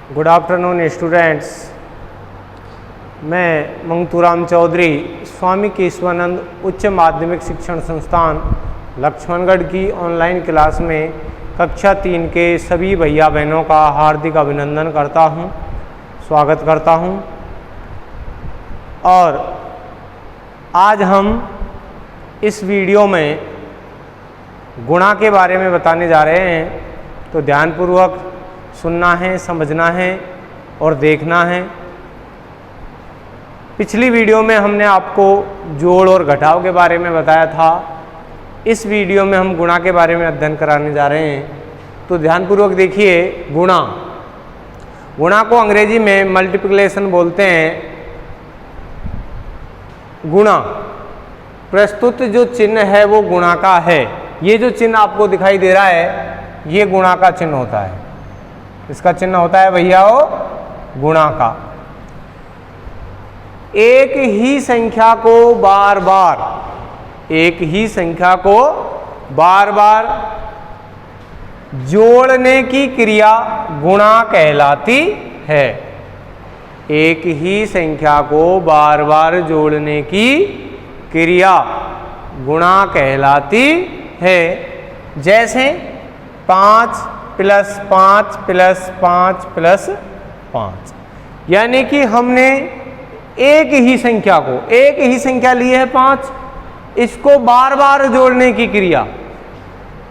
Good afternoon students. मैं मंगतूराम चौधरी स्वामी केशवानंद उच्च माध्यमिक शिक्षण संस्थान लक्ष्मणगढ़ की ऑनलाइन क्लास में कक्षा 3 के सभी भैया बहनों का हार्दिक अभिनंदन करता हूं, स्वागत करता हूं। और आज हम इस वीडियो में गुणा के बारे में बताने जा रहे हैं, तो ध्यानपूर्वक सुनना है, समझना है और देखना है। पिछली वीडियो में हमने आपको जोड़ और घटाव के बारे में बताया था। इस वीडियो में हम गुणा के बारे में अध्ययन कराने जा रहे हैं, तो ध्यानपूर्वक देखिए। गुणा को अंग्रेजी में मल्टीप्लिकेशन बोलते हैं। गुणा प्रस्तुत जो चिन्ह है वो गुणा का है। ये जो चिन्ह आपको दिखाई दे रहा है ये गुणा का चिन्ह होता है। इसका चिन्ह होता है भैया वो गुणा का। एक ही संख्या को बार बार जोड़ने की क्रिया गुणा कहलाती है। एक ही संख्या को बार बार जोड़ने की क्रिया गुणा कहलाती है। जैसे 5 + 5 + 5 + 5, यानी कि हमने एक ही संख्या ली है 5, इसको बार बार जोड़ने की क्रिया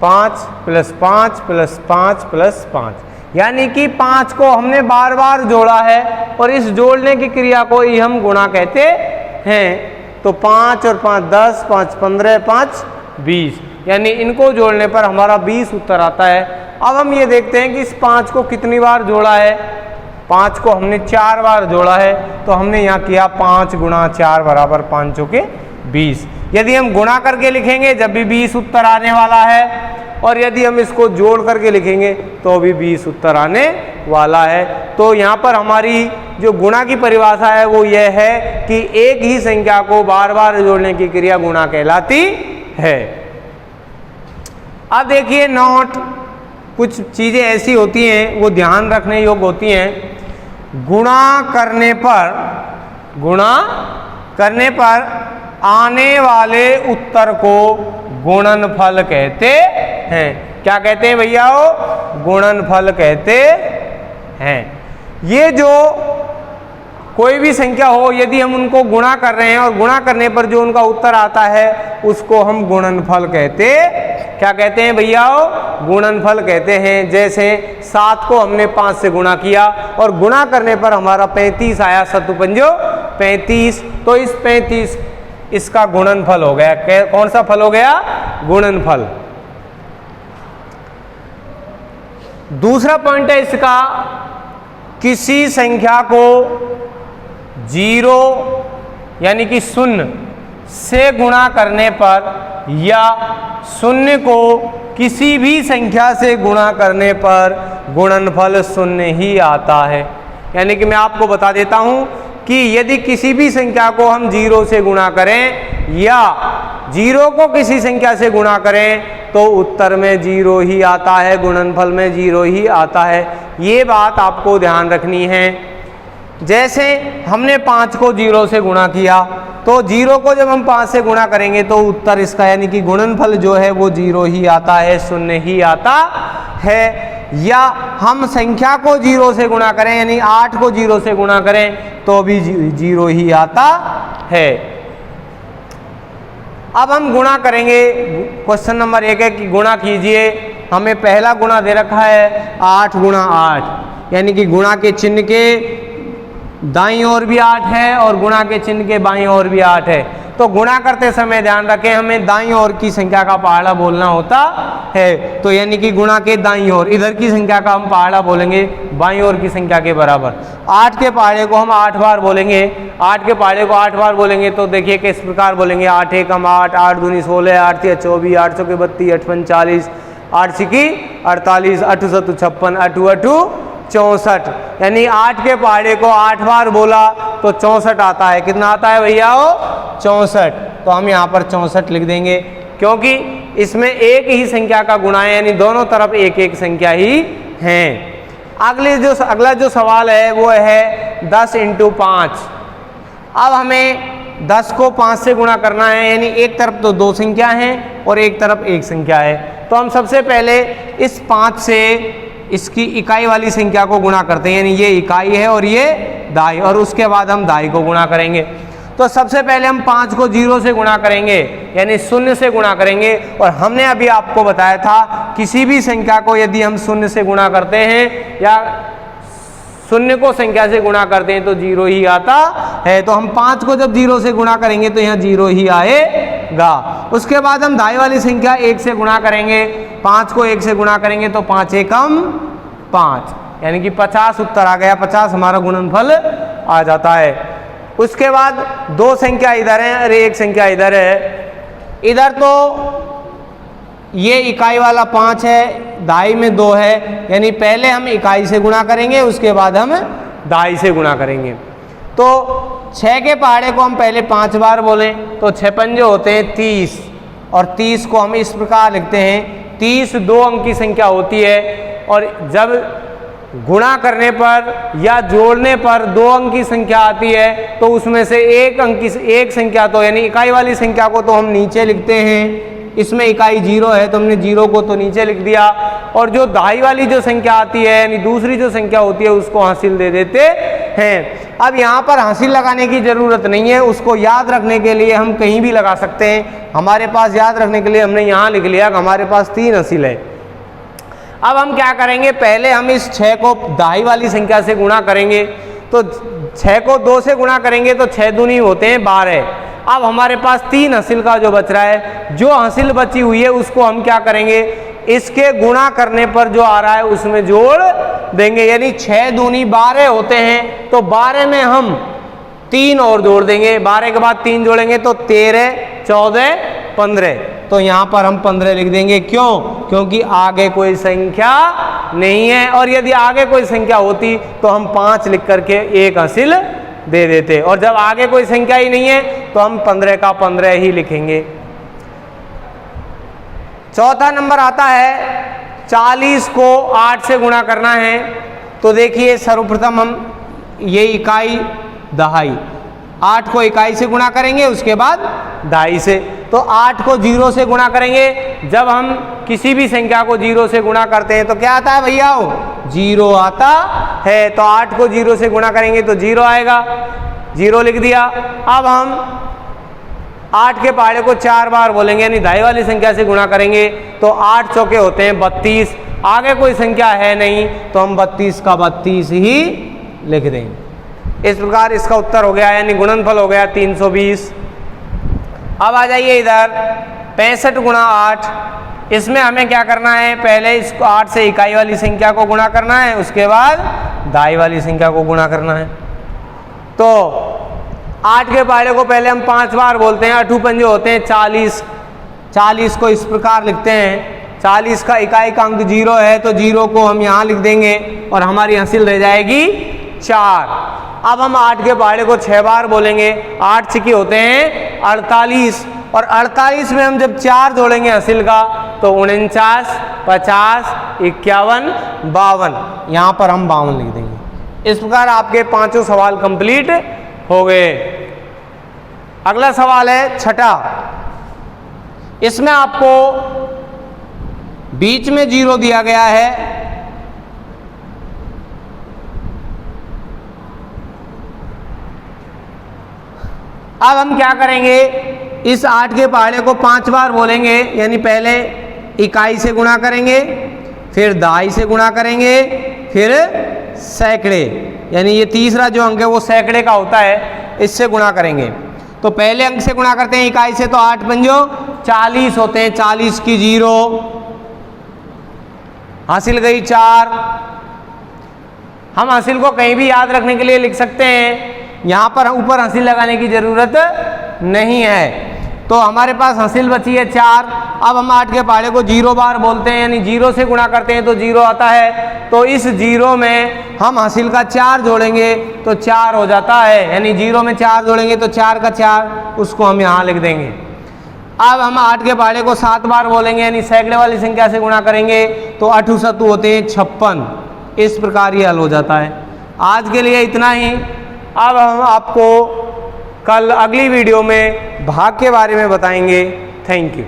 5 + 5 + 5 + 5, यानी कि 5 को हमने बार बार जोड़ा है और इस जोड़ने की क्रिया को ही हम गुणा कहते हैं। तो 5 और 5 10, 5 15, 5 20, यानी इनको जोड़ने पर हमारा 20 उत्तर आता है। अब हम ये देखते हैं कि इस 5 को कितनी बार जोड़ा है। 5 को हमने 4 बार जोड़ा है, तो हमने यहाँ किया 5 × 4 = 5 के 20। यदि हम गुणा करके लिखेंगे जब भी 20 उत्तर आने वाला है, और यदि हम इसको जोड़ करके लिखेंगे तो भी 20 उत्तर आने वाला है। तो यहाँ पर हमारी जो गुणा की परिभाषा है वो यह है कि एक ही संख्या को बार बार जोड़ने की क्रिया गुणा कहलाती है। अब देखिए नोट, कुछ चीज़ें ऐसी होती हैं वो ध्यान रखने योग्य होती हैं। गुणा करने पर आने वाले उत्तर को गुणनफल कहते हैं। क्या कहते हैं भैया? गुणनफल कहते हैं। ये जो कोई भी संख्या हो, यदि हम उनको गुणा कर रहे हैं और गुणा करने पर जो उनका उत्तर आता है उसको हम गुणनफल कहते, क्या कहते हैं भैया? गुणनफल कहते हैं। जैसे 7 को हमने 5 से गुणा किया और गुणा करने पर हमारा 35 आया, 7 × 5 = 35, तो इस 35 इसका गुणनफल हो गया। कौन सा फल हो गया? गुणनफल। दूसरा पॉइंट है इसका, किसी संख्या को 0 यानी कि 0 से गुणा करने पर या 0 को किसी भी संख्या से गुणा करने पर गुणनफल 0 ही आता है। यानी कि मैं आपको बता देता हूं कि यदि किसी भी संख्या को हम 0 से गुणा करें या 0 को किसी संख्या से गुणा करें तो उत्तर में 0 ही आता है, गुणनफल में 0 ही आता है। ये बात आपको ध्यान रखनी है। जैसे हमने 5 को 0 से गुणा किया, तो 0 को जब हम 5 से गुणा करेंगे तो उत्तर इसका यानी कि गुणनफल जो है वो 0 ही आता है, 0 ही आता है। या हम संख्या को 0 से गुणा करें, यानी 8 को 0 से गुणा करें तो भी 0 ही आता है। अब हम गुणा करेंगे। क्वेश्चन नंबर 1 है कि गुणा कीजिए। हमें पहला गुणा दे रखा है 8 × 8, यानी कि गुणा के चिन्ह के दाईं ओर भी 8 है और गुणा के चिन्ह के बाईं ओर भी 8 है। तो गुणा करते समय ध्यान रखें, हमें दाईं ओर की संख्या का पहाड़ा बोलना होता है। तो यानी कि गुणा के दाईं ओर, इधर की संख्या का हम पहाड़ा बोलेंगे बाईं ओर की संख्या के बराबर। 8 के पहाड़े को हम 8 बार बोलेंगे। 8 के पहाड़े को 8 बार बोलेंगे तो देखिए किस प्रकार बोलेंगे। 8 × 1 = 8, 8 दूनी 16, 8 × 3 = 24, 8 × 4 = 32, 8 × 5 = 40, 8 × 6 = 48, 8 × 7 = 56, 8 × 8 = 64, यानी 8 के पहाड़े को 8 बार बोला तो 64 आता है। कितना आता है भैया? 64। तो हम यहाँ पर 64 लिख देंगे, क्योंकि इसमें एक ही संख्या का गुणा है, यानी दोनों तरफ एक एक संख्या ही हैं। अगला जो सवाल है वो है 10 × 5। अब हमें 10 को 5 से गुणा करना है, यानी एक तरफ तो 2 संख्या हैं और एक तरफ 1 संख्या है। तो हम सबसे पहले इस 5 से इसकी इकाई वाली संख्या को गुणा करते हैं, यानी ये इकाई है और ये दाई, और उसके बाद हम दाई को गुणा करेंगे। तो सबसे पहले हम 5 को 0 से गुणा करेंगे, यानी 0 से गुणा करेंगे। और हमने अभी आपको बताया था किसी भी संख्या को यदि हम 0 से गुणा करते हैं या 0 को संख्या से गुणा करते हैं तो 0 ही आता है। तो हम 5 को जब 0 से गुणा करेंगे तो यहाँ 0 ही आएगा। उसके बाद हम दाई वाली संख्या 1 से गुणा करेंगे। 5 को 1 से गुणा करेंगे तो 5 एकम 5, यानी कि 50 उत्तर आ गया। 50 हमारा गुणनफल आ जाता है। उसके बाद 2 संख्या इधर है और 1 संख्या इधर है। इधर तो ये इकाई वाला 5 है, दाई में 2 है, यानी पहले हम इकाई से गुणा करेंगे, उसके बाद हम दाई से गुणा करेंगे। तो 6 के पहाड़े को हम पहले 5 बार बोलें तो 6 पंजे होते हैं 30, और 30 को हम इस प्रकार लिखते हैं। 30 2 अंक की संख्या होती है, और जब गुणा करने पर या जोड़ने पर 2 अंक की संख्या आती है तो उसमें से एक संख्या तो यानी इकाई वाली संख्या को तो हम नीचे लिखते हैं। इसमें इकाई 0 है तो हमने 0 को तो नीचे लिख दिया, और जो दाई वाली जो संख्या आती है यानी दूसरी जो संख्या होती है उसको हासिल दे देते हैं। अब यहाँ पर हासिल लगाने की ज़रूरत नहीं है, उसको याद रखने के लिए हम कहीं भी लगा सकते हैं। हमारे पास याद रखने के लिए हमने यहाँ लिख लिया कि हमारे पास 3 हासिल है। अब हम क्या करेंगे, पहले हम इस 6 को दाई वाली संख्या से गुणा करेंगे। तो 6 को 2 से गुणा करेंगे तो 6 दूनी होते हैं 12। अब हमारे पास 3 हासिल का जो बच रहा है, जो हासिल बची हुई है उसको हम क्या करेंगे, इसके गुणा करने पर जो आ रहा है उसमें जोड़ देंगे, यानी 6 दूनी 12 होते हैं। तो 12 में हम 3 और जोड़ देंगे, 12 के बाद 3 जोड़ेंगे तो 13 14 15। तो यहाँ पर हम 15 लिख देंगे। क्यों? क्योंकि आगे कोई संख्या नहीं है, और यदि आगे कोई संख्या होती तो हम 5 लिख करके 1 हासिल दे देते, और जब आगे कोई संख्या ही नहीं है तो हम 15 का 15 ही लिखेंगे। चौथा नंबर आता है 40 को 8 से गुणा करना है। तो देखिए सर्वप्रथम हम ये इकाई दहाई, 8 को इकाई से गुणा करेंगे, उसके बाद दाई से। तो 8 को 0 से गुणा करेंगे। जब हम किसी भी संख्या को 0 से गुणा करते हैं तो क्या आता है भैया, 0 आता है। तो 8 को 0 से गुणा करेंगे तो 0 आएगा, 0 लिख दिया। अब हम 8 के पहाड़े को 4 बार बोलेंगे, यानी दाई वाली संख्या से गुणा करेंगे तो 8 चौके होते हैं 32। आगे कोई संख्या है नहीं तो हम 32 का 32 ही लिख देंगे। इस प्रकार इसका उत्तर हो गया, यानी गुणनफल हो गया 320। अब आ जाइए इधर 65 × 8। इसमें हमें क्या करना है, पहले इसको 8 से इकाई वाली संख्या को गुणा करना है, उसके बाद दाई वाली संख्या को गुणा करना है। तो 8 के पहाड़े को पहले हम 5 बार बोलते हैं, 8 पंजे होते हैं 40। 40 को इस प्रकार लिखते हैं, 40 का इकाई का अंक 0 है तो 0 को हम यहाँ लिख देंगे और हमारी हासिल रह जाएगी 4। अब हम 8 के पहाड़े को 6 बार बोलेंगे, 8 छिके होते हैं 48, और 48 में हम जब 4 जोड़ेंगे हासिल का तो 49 50 51 52, यहाँ पर हम 52 लिख देंगे। इस प्रकार आपके 5 सवाल कंप्लीट हो गए। अगला सवाल है छठा। इसमें आपको बीच में 0 दिया गया है, अब हम क्या करेंगे, इस 8 के पहाड़े को 5 बार बोलेंगे, यानी पहले इकाई से गुणा करेंगे, फिर दाई से गुणा करेंगे, फिर सैकड़े, यानी ये तीसरा जो अंक है वो सैकड़े का होता है, इससे गुणा करेंगे। तो पहले अंक से गुणा करते हैं इकाई से, तो 8 पंजो 40 होते हैं, 40 की 0 हासिल गई 4। हम हासिल को कहीं भी याद रखने के लिए लिख सकते हैं, यहाँ पर ऊपर हासिल लगाने की ज़रूरत नहीं है। तो हमारे पास हासिल बची है 4। अब हम 8 के पहाड़े को 0 बार बोलते हैं, यानी 0 से गुणा करते हैं तो 0 आता है। तो इस 0 में हम हासिल का 4 जोड़ेंगे तो 4 हो जाता है, यानी 0 में 4 जोड़ेंगे तो 4 का 4, उसको हम यहाँ लिख देंगे। अब हम 8 के पहाड़े को 7 बार बोलेंगे, यानी सैकड़े वाली संख्या से गुणा करेंगे तो 8 सत्तू होते हैं 56, इस प्रकार ये हल हो जाता है। आज के लिए इतना ही। अब हम आपको कल अगली वीडियो में भाग के बारे में बताएंगे। Thank you.